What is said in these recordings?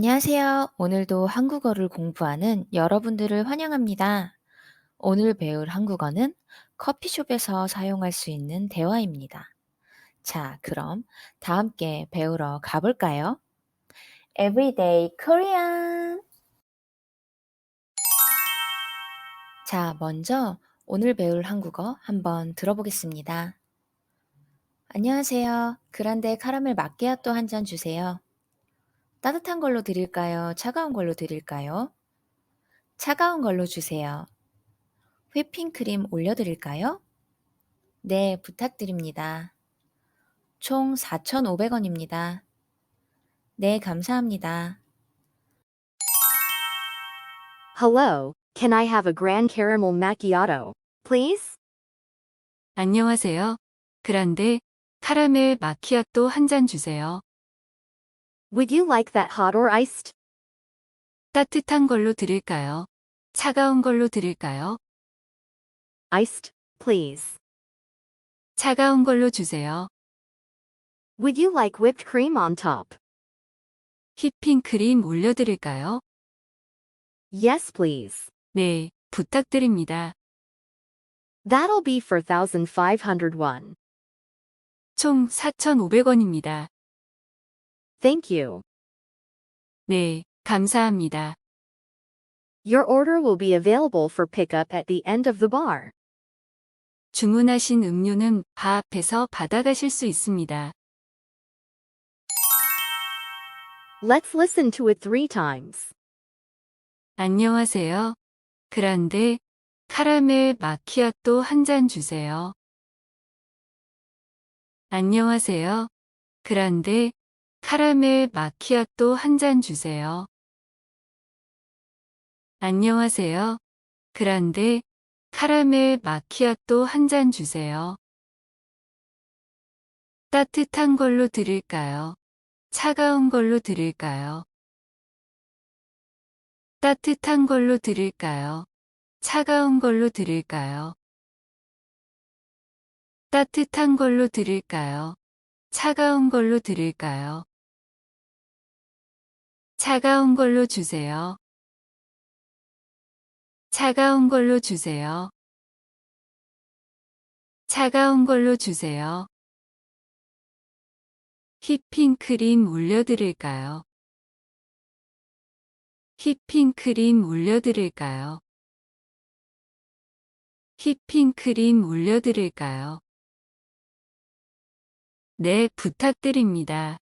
안녕하세요. 오늘도 한국어를 공부하는 여러분들을 환영합니다. 오늘 배울 한국어는 커피숍에서 사용할 수 있는 대화입니다. 자, 그럼 다 함께 배우러 가볼까요? Everyday Korean! 자, 먼저 오늘 배울 한국어 한번 들어보겠습니다. 안녕하세요. 그란데 카라멜 마끼아또 한 잔 주세요. 따뜻한 걸로 드릴까요? 차가운 걸로 드릴까요? 차가운 걸로 주세요. 휘핑크림 올려드릴까요? 네, 부탁드립니다. 총 4,500원입니다. 네, 감사합니다. Hello, can I have a Grand Caramel Macchiato, please? 안녕하세요. 그란데 카라멜 마키아또 한 잔 주세요. Would you like that hot or iced? 따뜻한 걸로 드릴까요? 차가운 걸로 드릴까요? Iced, please. 차가운 걸로 주세요. Would you like whipped cream on top? 휘핑크림 올려드릴까요? Yes, please. 네, 부탁드립니다. That'll be for 1,501. 총 4,500원입니다. Thank you. 네, 감사합니다. Your order will be available for pickup at the end of the bar. 주문하신 음료는 바 앞에서 받아가실 수 있습니다. Let's listen to it 3 times. 안녕하세요. 그란데 카라멜 마키아또 한 잔 주세요. 안녕하세요. 그란데 카라멜 마키아또 한 잔 주세요. 안녕하세요. 그란데 카라멜 마키아또 한 잔 주세요. 따뜻한 걸로 드릴까요? 차가운 걸로 드릴까요? 따뜻한 걸로 드릴까요? 차가운 걸로 드릴까요? 따뜻한 걸로 드릴까요? 차가운 걸로 드릴까요? 차가운 걸로 주세요. 차가운 걸로 주세요. 차가운 걸로 주세요. 휘핑크림 올려드릴까요? 휘핑크림 올려드릴까요? 휘핑크림 올려드릴까요? 네, 부탁드립니다.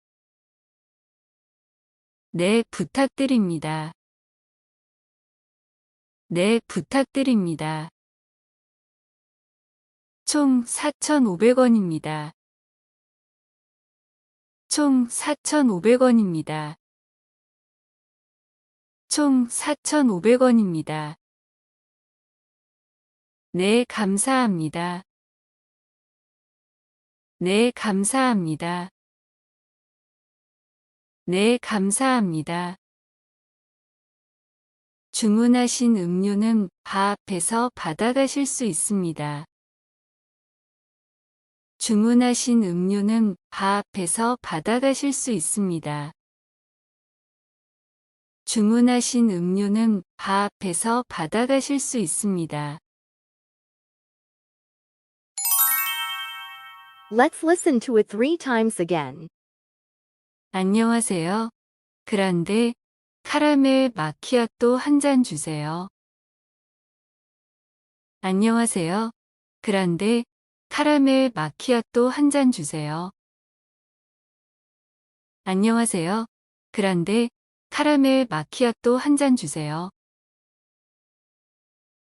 네, 부탁드립니다. 네, 부탁드립니다. 총 4,500원입니다. 총 4,500원입니다. 총 4,500원입니다. 네, 감사합니다. 네, 감사합니다. 네, 감사합니다. 주문하신 음료는 바 앞에서 받아가실 수 있습니다. 주문하신 음료는 바 앞에서 받아가실 수 있습니다. 주문하신 음료는 바 앞에서 받아가실 수 있습니다. Let's listen to it 3 times again. 안녕하세요. 그란데 카라멜 마키아또 한 잔 주세요. 안녕하세요. 그란데 카라멜 마키아또 한 잔 주세요. 안녕하세요. 그란데 카라멜 마키아또 한 잔 주세요.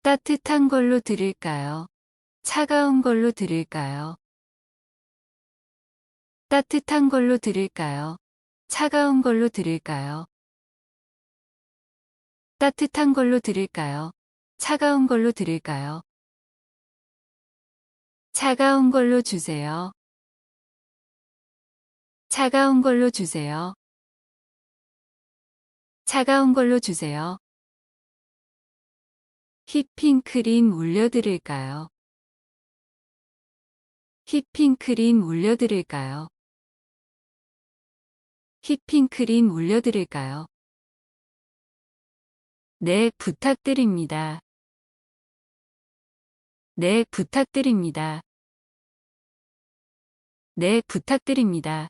따뜻한 걸로 드릴까요? 차가운 걸로 드릴까요? 따뜻한 걸로 드릴까요? 차가운 걸로 드릴까요? 따뜻한 걸로 드릴까요? 차가운 걸로 드릴까요? 차가운 걸로 주세요. 차가운 걸로 주세요. 차가운 걸로 주세요. 휘핑크림 올려드릴까요? 휘핑크림 올려드릴까요? 휘핑크림 올려드릴까요? 네, 부탁드립니다. 네, 부탁드립니다. 네, 부탁드립니다.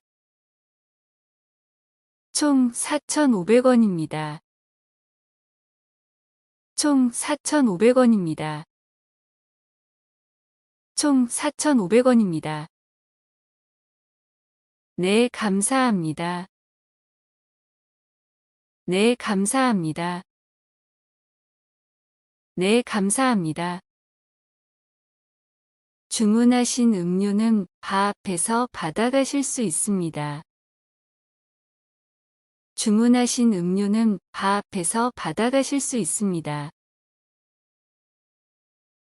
총 4,500원입니다. 총 4,500원입니다. 총 4,500원입니다. 네, 감사합니다. 네, 감사합니다. 네, 감사합니다. 주문하신 음료는 바 앞에서 받아가실 수 있습니다. 주문하신 음료는 바 앞에서 받아가실 수 있습니다.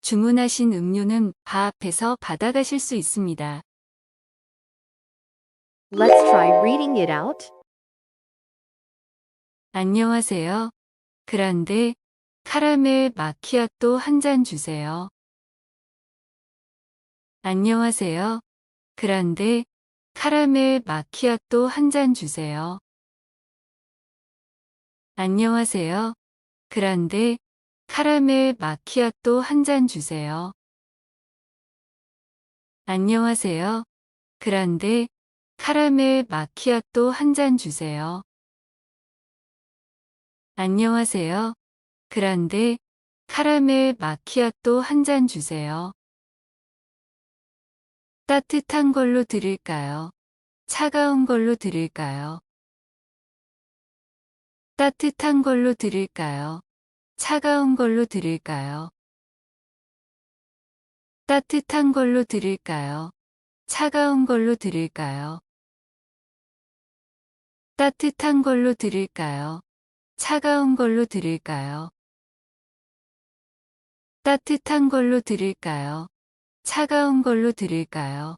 주문하신 음료는 바 앞에서 받아가실 수 있습니다. Let's try reading it out. 안녕하세요. 그란데 카라멜 마키아또 한 잔 주세요. 안녕하세요. 그란데 카라멜 마키아또 한 잔 주세요. 안녕하세요. 그란데 카라멜 마키아또 한 잔 주세요. 안녕하세요. 그란데 카라멜 마키아또 한 잔 주세요. 안녕하세요. 그란데 카라멜 마키아또 한 잔 주세요. 따뜻한 걸로 드릴까요? 차가운 걸로 드릴까요? 따뜻한 걸로 드릴까요? 차가운 걸로 드릴까요? 따뜻한 걸로 드릴까요? 차가운 걸로 드릴까요? 따뜻한 걸로 드릴까요? 차가운 걸로 드릴까요? 따뜻한 걸로 드릴까요? 차가운 걸로 드릴까요?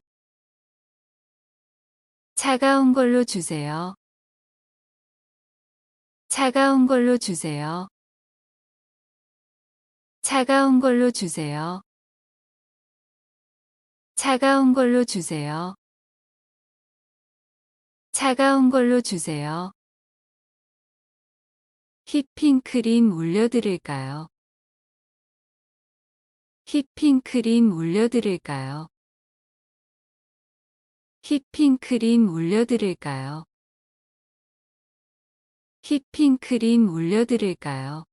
차가운 걸로 주세요. 차가운 걸로 주세요. 차가운 걸로 주세요. 차가운 걸로 주세요. 차가운 걸로 주세요. 휘핑크림 올려드릴까요? 휘핑크림 올려드릴까요? 휘핑크림 올려드릴까요? 휘핑크림 올려드릴까요?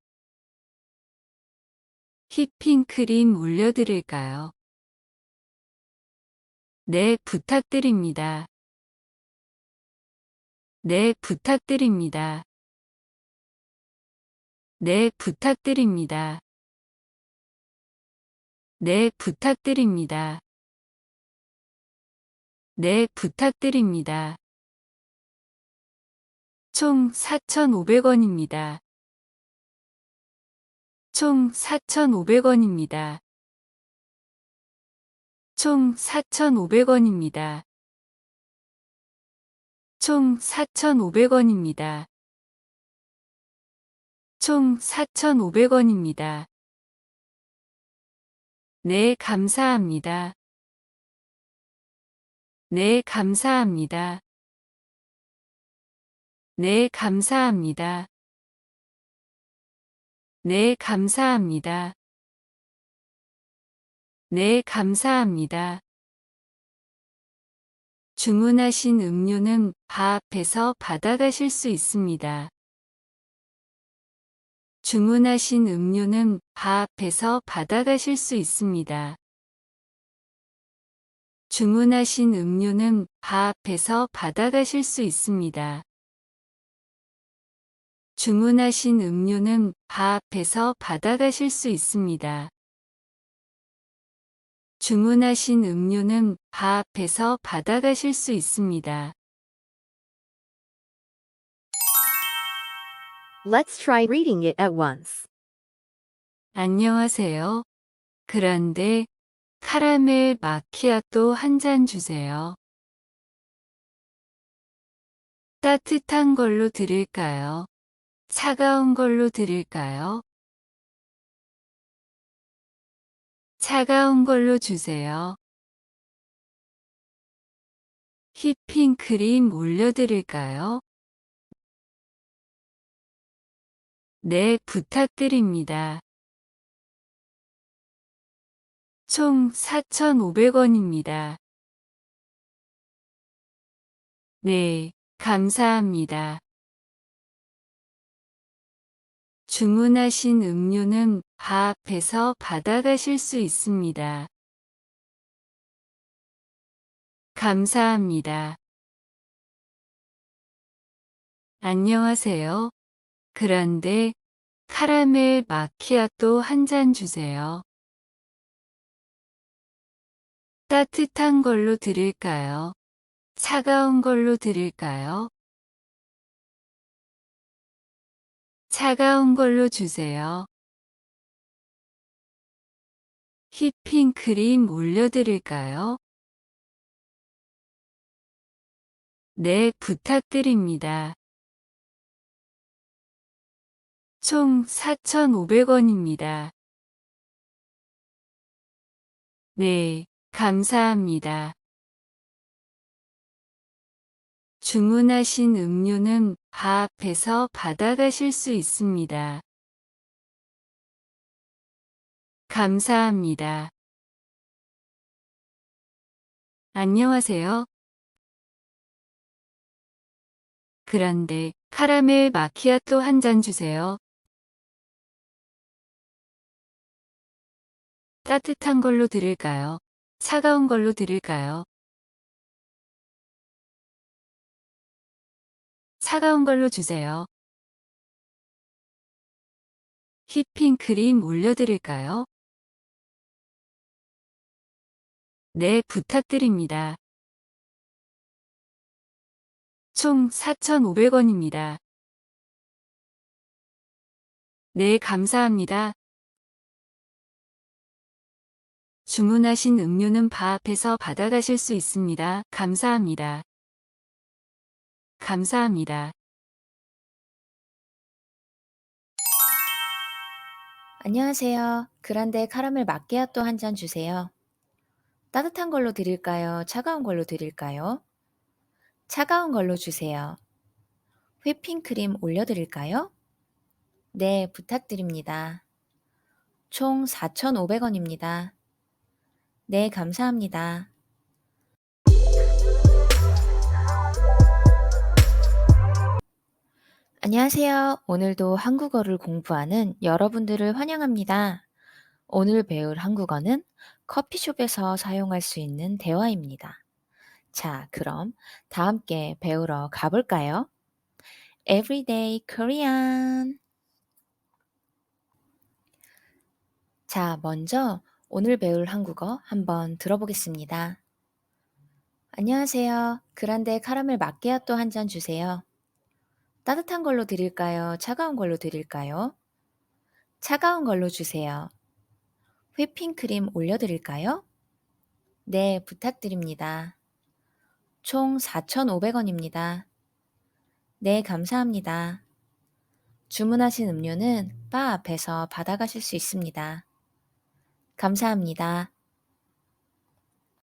휘핑크림 올려드릴까요? 네, 부탁드립니다. 네, 부탁드립니다. 네, 부탁드립니다. 네, 부탁드립니다. 네, 부탁드립니다. 총 4,500원입니다. 총 4,500원입니다. 총 4,500원입니다. 총 4,500원입니다. 총 4,500원입니다. 네, 감사합니다. 네, 감사합니다. 네, 감사합니다. 네, 감사합니다. 네, 감사합니다. 주문하신 음료는 바 앞에서 받아가실 수 있습니다. 주문하신 음료는 바 앞에서 받아가실 수 있습니다. 주문하신 음료는 바 앞에서 받아가실 수 있습니다. 주문하신 음료는 바 앞에서 받아가실 수 있습니다. 주문하신 음료는 바 앞에서 받아가실 수 있습니다. Let's try reading it at once. 안녕하세요. 그란데 카라멜 마키아또 한 잔 주세요. 따뜻한 걸로 드릴까요? 차가운 걸로 드릴까요? 차가운 걸로 주세요. 휘핑크림 올려드릴까요? 네, 부탁드립니다. 총 4,500원입니다. 네, 감사합니다. 주문하신 음료는 바 앞에서 받아가실 수 있습니다. 감사합니다. 안녕하세요. 그란데 카라멜 마키아또 한 잔 주세요. 따뜻한 걸로 드릴까요? 차가운 걸로 드릴까요? 차가운 걸로 주세요. 휘핑크림 올려드릴까요? 네, 부탁드립니다. 총 4,500원입니다. 네, 감사합니다. 주문하신 음료는 바 앞에서 받아가실 수 있습니다. 감사합니다. 안녕하세요. 그란데 카라멜 마키아또 한 잔 주세요. 따뜻한 걸로 드릴까요? 차가운 걸로 드릴까요? 차가운 걸로 주세요. 휘핑크림 올려드릴까요? 네, 부탁드립니다. 총 4,500원입니다. 네, 감사합니다. 주문하신 음료는 바 앞에서 받아가실 수 있습니다. 감사합니다. 감사합니다. 안녕하세요. 그란데 카라멜 마끼아또 한 잔 주세요. 따뜻한 걸로 드릴까요? 차가운 걸로 드릴까요? 차가운 걸로 주세요. 휘핑크림 올려드릴까요? 네, 부탁드립니다. 총 4,500원입니다. 네, 감사합니다. 안녕하세요. 오늘도 한국어를 공부하는 여러분들을 환영합니다. 오늘 배울 한국어는 커피숍에서 사용할 수 있는 대화입니다. 자, 그럼 다 함께 배우러 가볼까요? Everyday Korean. 자, 먼저 오늘 배울 한국어 한번 들어보겠습니다. 안녕하세요. 그란데 카라멜 마끼아또 한 잔 주세요. 따뜻한 걸로 드릴까요? 차가운 걸로 드릴까요? 차가운 걸로 주세요. 휘핑크림 올려드릴까요? 네, 부탁드립니다. 총 4,500원입니다. 네, 감사합니다. 주문하신 음료는 바 앞에서 받아가실 수 있습니다. 감사합니다.